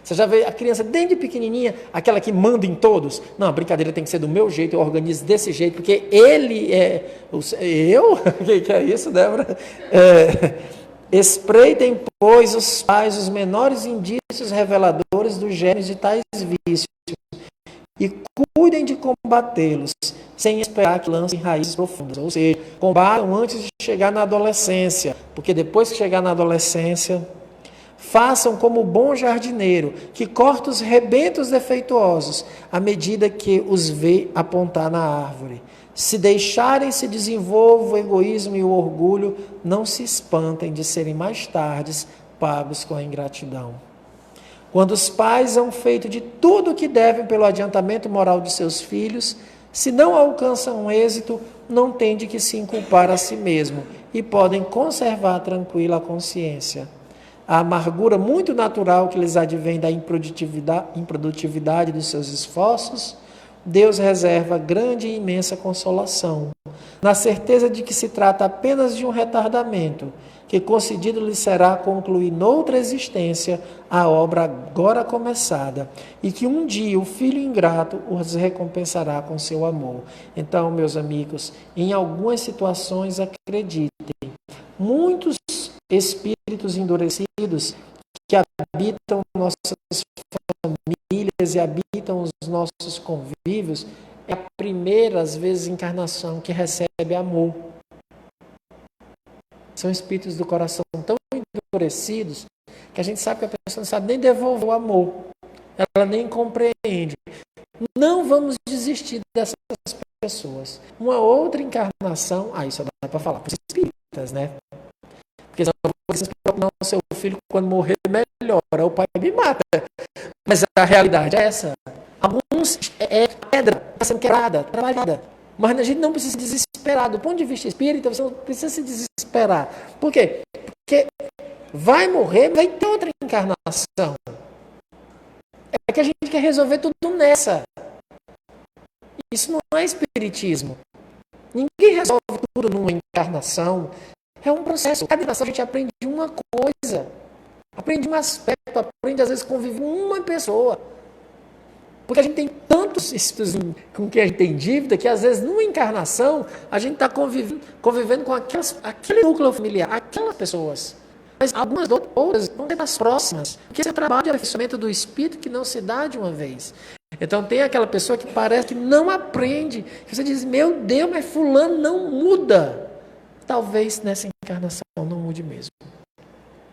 Você já vê a criança desde pequenininha, aquela que manda em todos. Não, a brincadeira tem que ser do meu jeito, eu organizo desse jeito, porque ele é... Eu? O que é isso, Débora? Espreitem, pois, os pais, os menores indícios reveladores dos germes de tais vícios e cuidem de combatê-los, sem esperar que lancem raízes profundas. Ou seja, combatam antes de chegar na adolescência, porque depois que chegar na adolescência, façam como o bom jardineiro, que corta os rebentos defeituosos, à medida que os vê apontar na árvore. Se deixarem se desenvolver o egoísmo e o orgulho, não se espantem de serem mais tarde pagos com a ingratidão. Quando os pais hão feito de tudo o que devem pelo adiantamento moral de seus filhos, se não alcançam êxito, não têm de que se inculpar a si mesmo e podem conservar tranquila a consciência. A amargura muito natural que lhes advém da improdutividade dos seus esforços, Deus reserva grande e imensa consolação, na certeza de que se trata apenas de um retardamento, que concedido lhe será concluir noutra existência a obra agora começada, e que um dia o filho ingrato os recompensará com seu amor. Então, meus amigos, em algumas situações, acreditem, muitos espíritos endurecidos que habitam nossas famílias e habitam os nossos convívios, é a primeira, às vezes, encarnação que recebe amor. São espíritos do coração tão endurecidos que a gente sabe que a pessoa não sabe nem devolver o amor. Ela nem compreende. Não vamos desistir dessas pessoas. Uma outra encarnação, isso dá para falar para os espíritas, né? Porque senão vocês procuram o seu filho quando morrer melhora, o pai me mata. Mas a realidade é essa. Alguns pedra está sendo quebrada, trabalhada. Mas a gente não precisa se desesperar. Do ponto de vista espírita, você não precisa se desesperar. Por quê? Porque vai morrer, vai ter outra encarnação. É que a gente quer resolver tudo nessa. Isso não é espiritismo. Ninguém resolve tudo numa encarnação. É um processo. Cada encarnação a gente aprende uma coisa. Aprende um aspecto. Aprende, às vezes, conviver com uma pessoa. Porque a gente tem tantos espíritos com quem a gente tem dívida, que às vezes numa encarnação a gente está convivendo com aquele núcleo familiar, aquelas pessoas. Mas algumas outras vão ser as próximas. Porque esse é o trabalho de aperfeiçoamento do espírito que não se dá de uma vez. Então tem aquela pessoa que parece que não aprende. Você diz, meu Deus, mas fulano não muda. Talvez nessa encarnação não mude mesmo.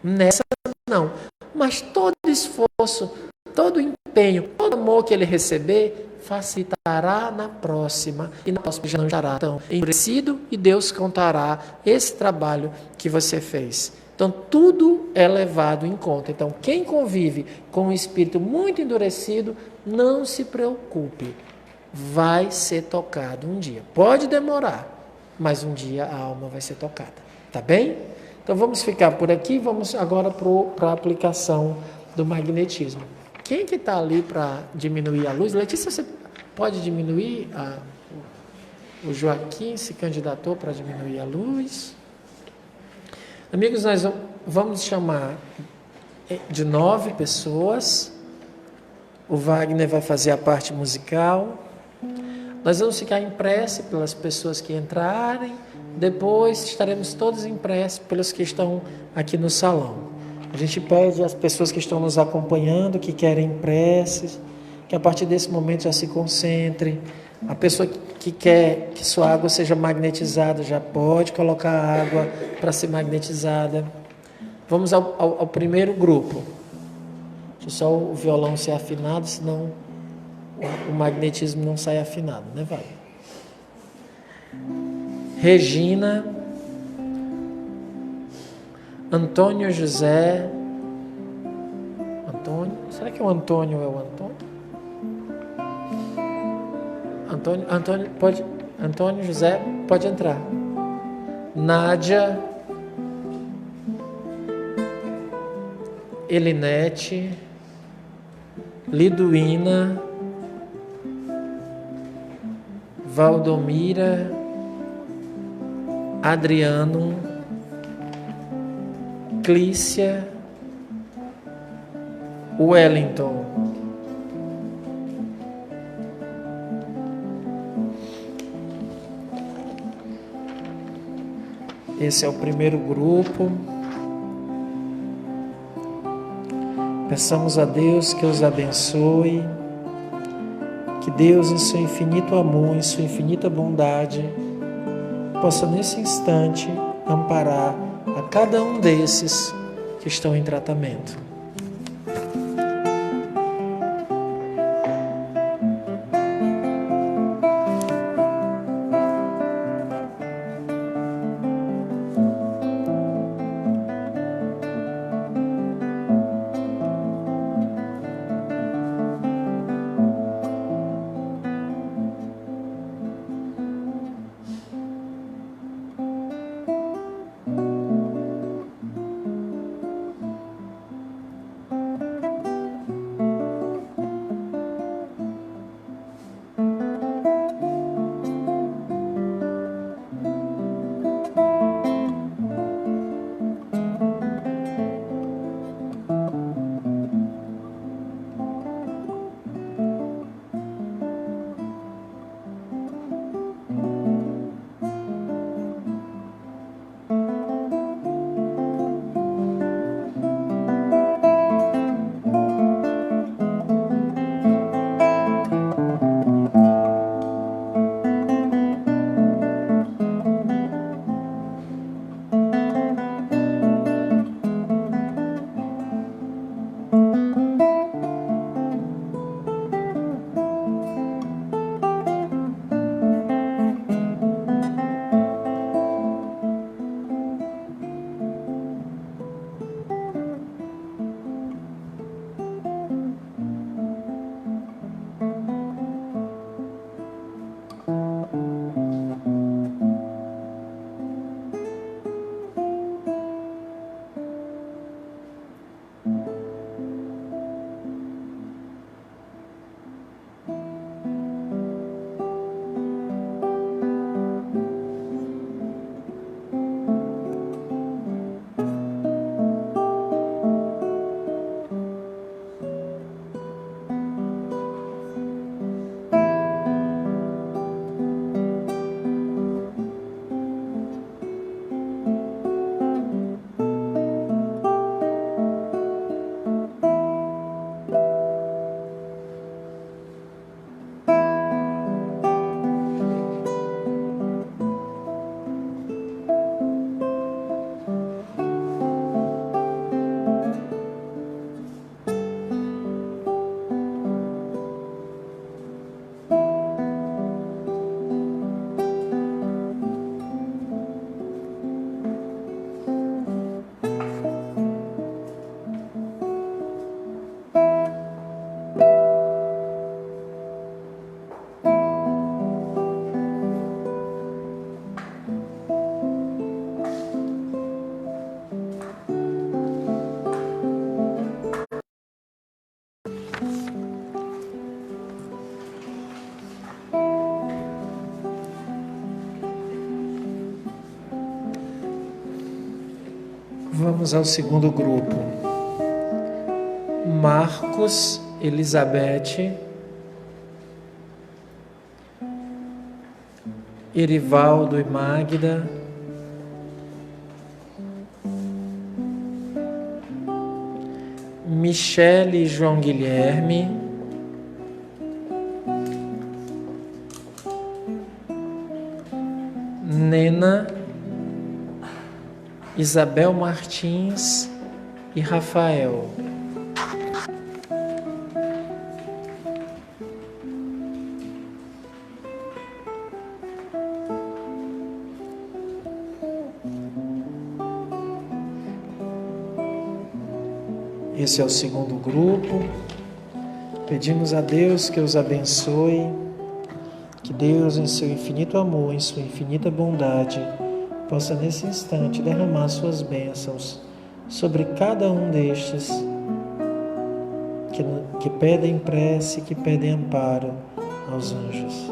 Nessa não. Mas todo esforço, todo empenho, todo amor que ele receber, facilitará na próxima. E na próxima já não estará tão endurecido e Deus contará esse trabalho que você fez. Então, tudo é levado em conta. Então, quem convive com um espírito muito endurecido, não se preocupe. Vai ser tocado um dia. Pode demorar, mas um dia a alma vai ser tocada. Tá bem? Então, vamos ficar por aqui. Vamos agora para a aplicação do magnetismo. Quem que está ali para diminuir a luz? Letícia, você pode diminuir? O Joaquim se candidatou para diminuir a luz. Amigos, nós vamos chamar de 9 pessoas. O Wagner vai fazer a parte musical. Nós vamos ficar em prece pelas pessoas que entrarem. Depois estaremos todos em prece pelos que estão aqui no salão. A gente pede às pessoas que estão nos acompanhando, que querem preces, que a partir desse momento já se concentrem. A pessoa que quer que sua água seja magnetizada já pode colocar a água para ser magnetizada. Vamos ao primeiro grupo. Deixa só o violão ser afinado, senão o magnetismo não sai afinado, né, Vai? Regina, Antônio José. Antônio? Será que o Antônio é o Antônio? Antônio pode. Antônio José pode entrar. Nádia, Elinete, Liduína, Valdomira, Adriano, Clícia, Wellington. Esse é o primeiro grupo. Peçamos a Deus que os abençoe, que Deus, em seu infinito amor, em sua infinita bondade, possa nesse instante amparar a cada um desses que estão em tratamento. Vamos ao segundo grupo. Marcos, Elizabeth, Erivaldo e Magda, Michele e João Guilherme, Nena, Isabel Martins e Rafael. Esse é o segundo grupo. Pedimos a Deus que os abençoe, que Deus, em seu infinito amor, em sua infinita bondade, possa nesse instante derramar suas bênçãos sobre cada um destes que pedem prece, que pedem amparo aos anjos.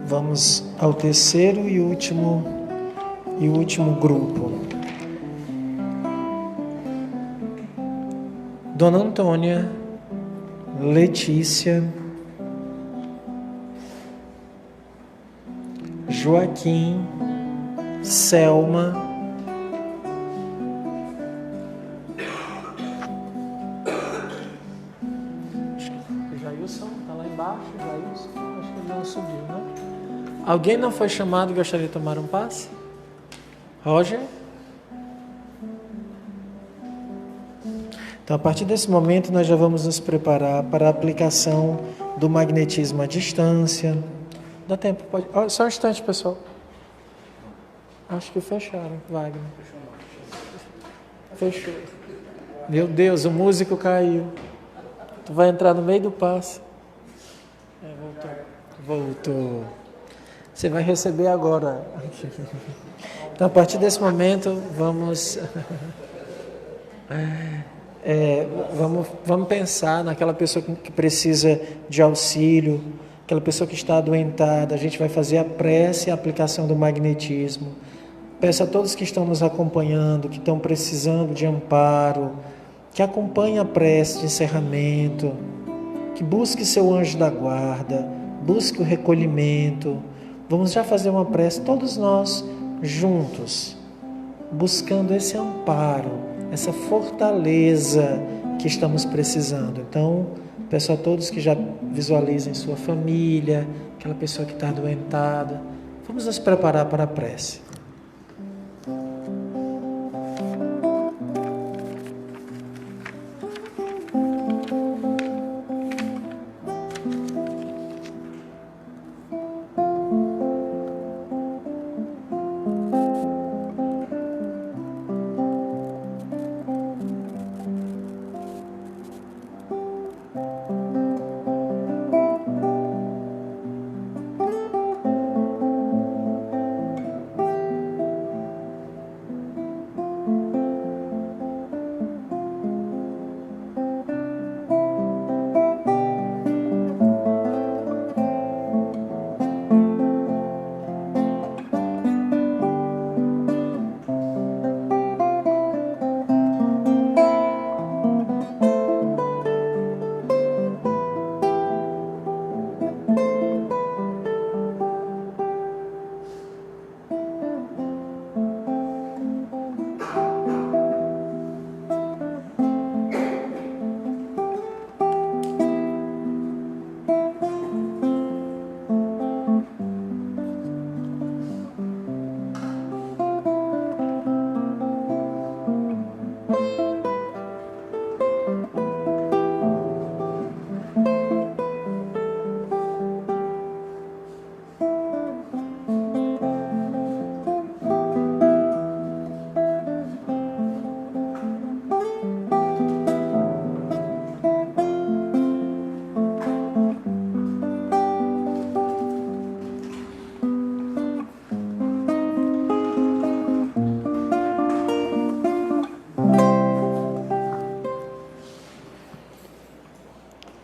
Vamos ao terceiro e último grupo. Dona Antônia, Letícia, Joaquim, Selma, Jailson, está lá embaixo, Jailson, acho que ele não subiu, né? Alguém não foi chamado e gostaria de tomar um passe? Roger? Então, a partir desse momento, nós já vamos nos preparar para a aplicação do magnetismo à distância. Dá tempo, pode... Só um instante, pessoal. Acho que fecharam, Wagner. Fechou. Meu Deus, o músico caiu. Tu vai entrar no meio do passe. Voltou. Você vai receber agora. Então, a partir desse momento, vamos pensar naquela pessoa que precisa de auxílio, aquela pessoa que está adoentada. A gente vai fazer a prece e a aplicação do magnetismo. Peço a todos que estão nos acompanhando, que estão precisando de amparo, que acompanhem a prece de encerramento, que busque seu anjo da guarda, busque o recolhimento. Vamos já fazer uma prece, todos nós juntos, buscando esse amparo, essa fortaleza que estamos precisando. Então, peço a todos que já visualizem sua família, aquela pessoa que está adoentada. Vamos nos preparar para a prece.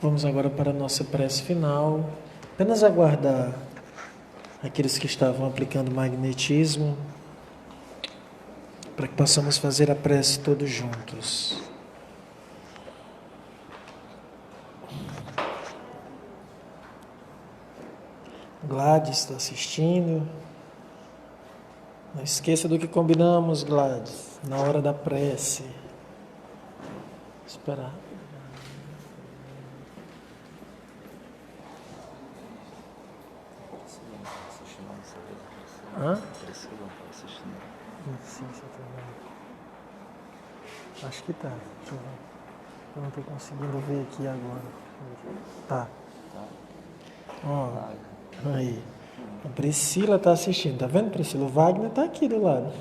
Vamos agora para a nossa prece final. Apenas aguardar aqueles que estavam aplicando magnetismo para que possamos fazer a prece todos juntos. Gladys está assistindo. Não esqueça do que combinamos, Gladys, na hora da prece. Esperar. Hã? Acho que tá. Deixa eu ver. Eu não estou conseguindo ver aqui agora. Tá. Ó, aí. A Priscila está assistindo. Tá vendo, Priscila? O Wagner está aqui do lado.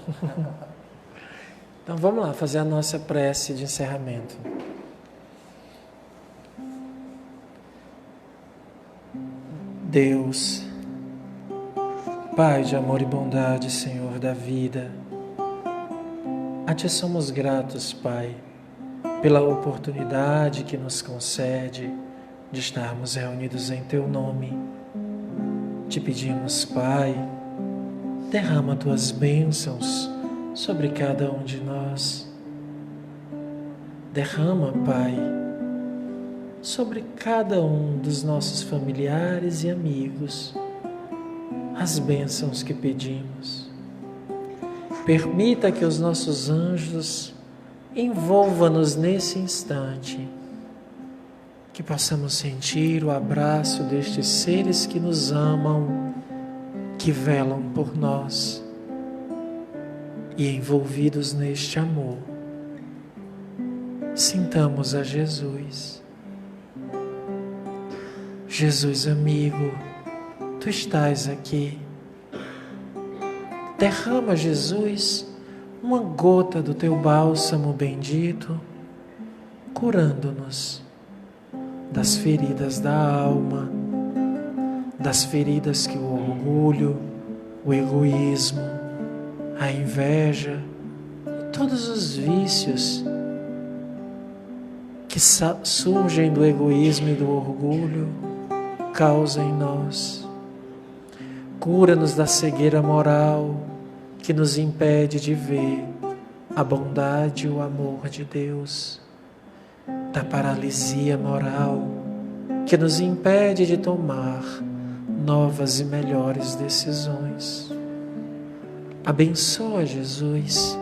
Então vamos lá fazer a nossa prece de encerramento. Deus, Pai de amor e bondade, Senhor da vida, a Ti somos gratos, Pai, pela oportunidade que nos concede de estarmos reunidos em Teu nome. Te pedimos, Pai, derrama tuas bênçãos sobre cada um de nós. Derrama, Pai, sobre cada um dos nossos familiares e amigos as bênçãos que pedimos. Permita que os nossos anjos envolvam-nos nesse instante, que possamos sentir o abraço destes seres que nos amam, que velam por nós, e envolvidos neste amor, sintamos a Jesus. Jesus amigo, Tu estás aqui. Derrama, Jesus, uma gota do Teu bálsamo bendito, curando-nos das feridas da alma, das feridas que o orgulho, o egoísmo, a inveja e todos os vícios que surgem do egoísmo e do orgulho causam em nós. Cura-nos da cegueira moral que nos impede de ver a bondade e o amor de Deus, da paralisia moral que nos impede de tomar novas e melhores decisões. Abençoa, Jesus,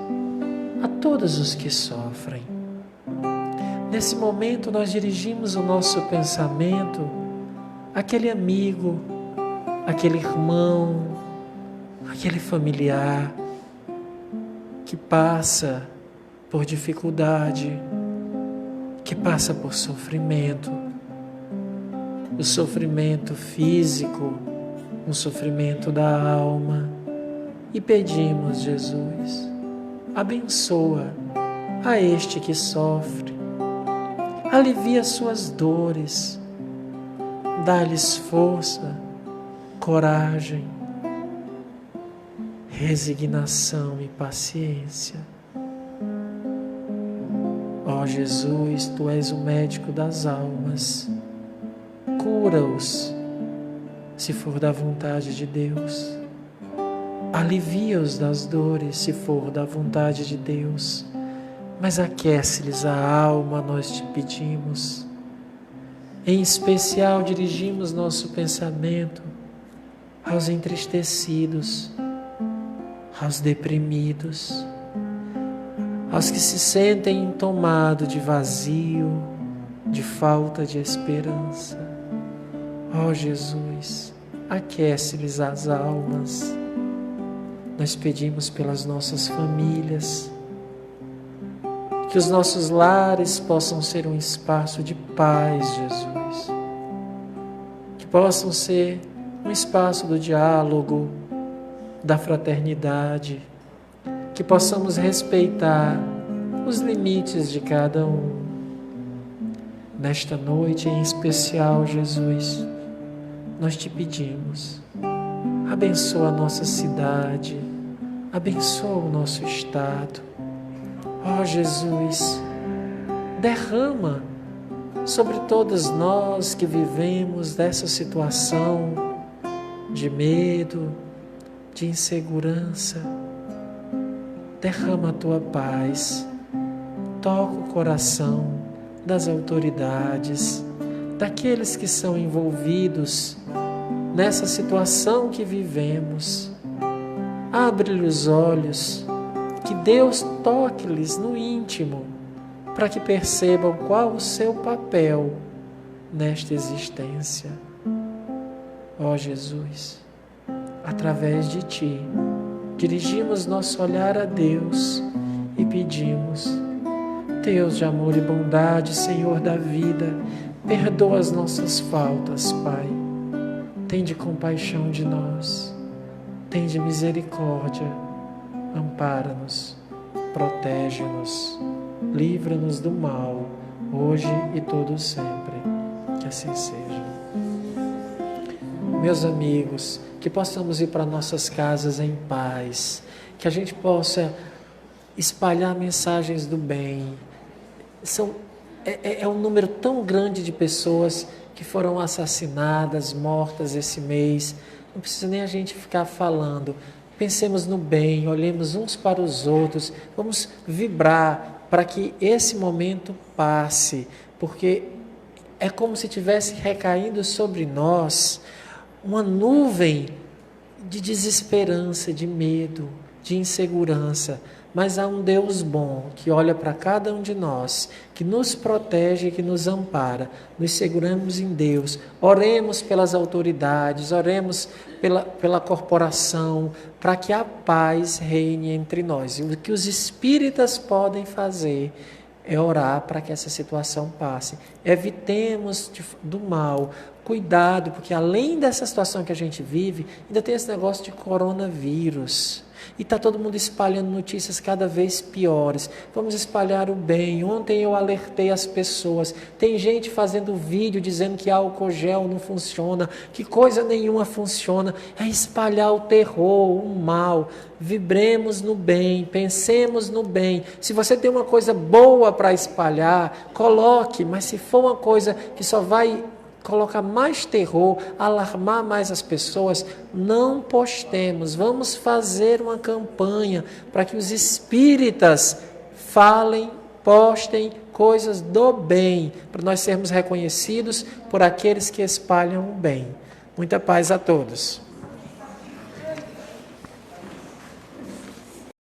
a todos os que sofrem. Nesse momento nós dirigimos o nosso pensamento àquele amigo, aquele irmão, aquele familiar que passa por dificuldade, que passa por sofrimento, o sofrimento físico, um sofrimento da alma, e pedimos, Jesus, abençoa a este que sofre, alivia suas dores, dá-lhes força, coragem, resignação e paciência. Ó Jesus, Tu és o médico das almas. Cura-os, se for da vontade de Deus. Alivia-os das dores, se for da vontade de Deus. Mas aquece-lhes a alma, nós te pedimos. Em especial, dirigimos nosso pensamento aos entristecidos, aos deprimidos, aos que se sentem tomados de vazio, de falta de esperança. Ó Jesus, aquece-lhes as almas. Nós pedimos pelas nossas famílias, que os nossos lares possam ser um espaço de paz, Jesus. Que possam ser um espaço do diálogo, da fraternidade. Que possamos respeitar os limites de cada um. Nesta noite em especial, Jesus, nós te pedimos, abençoa a nossa cidade, abençoa o nosso estado. Ó Jesus, derrama sobre todos nós que vivemos dessa situação de medo, de insegurança, derrama a Tua paz, toca o coração das autoridades, daqueles que são envolvidos nessa situação que vivemos. Abre-lhe os olhos, que Deus toque-lhes no íntimo, para que percebam qual o seu papel nesta existência. Ó Jesus, através de Ti, dirigimos nosso olhar a Deus e pedimos: Deus de amor e bondade, Senhor da vida, perdoa as nossas faltas, Pai. Tende compaixão de nós, tende misericórdia, ampara-nos, protege-nos, livra-nos do mal, hoje e todo sempre. Que assim seja. Meus amigos, que possamos ir para nossas casas em paz, que a gente possa espalhar mensagens do bem. É um número tão grande de pessoas que foram assassinadas, mortas esse mês. Não precisa nem a gente ficar falando. Pensemos no bem, olhemos uns para os outros, vamos vibrar para que esse momento passe, porque é como se tivesse recaindo sobre nós uma nuvem de desesperança, de medo, de insegurança. Mas há um Deus bom que olha para cada um de nós, que nos protege e que nos ampara. Nos seguramos em Deus, oremos pelas autoridades, oremos pela corporação, para que a paz reine entre nós. E o que os espíritas podem fazer é orar para que essa situação passe. Evitemos do mal. Cuidado, porque além dessa situação que a gente vive, ainda tem esse negócio de coronavírus. E está todo mundo espalhando notícias cada vez piores. Vamos espalhar o bem. Ontem eu alertei as pessoas. Tem gente fazendo vídeo dizendo que álcool gel não funciona, que coisa nenhuma funciona. É espalhar o terror, o mal. Vibremos no bem, pensemos no bem. Se você tem uma coisa boa para espalhar, coloque. Mas se for uma coisa que só vai colocar mais terror, alarmar mais as pessoas, não postemos. Vamos fazer uma campanha para que os espíritas falem, postem coisas do bem, para nós sermos reconhecidos por aqueles que espalham o bem. Muita paz a todos.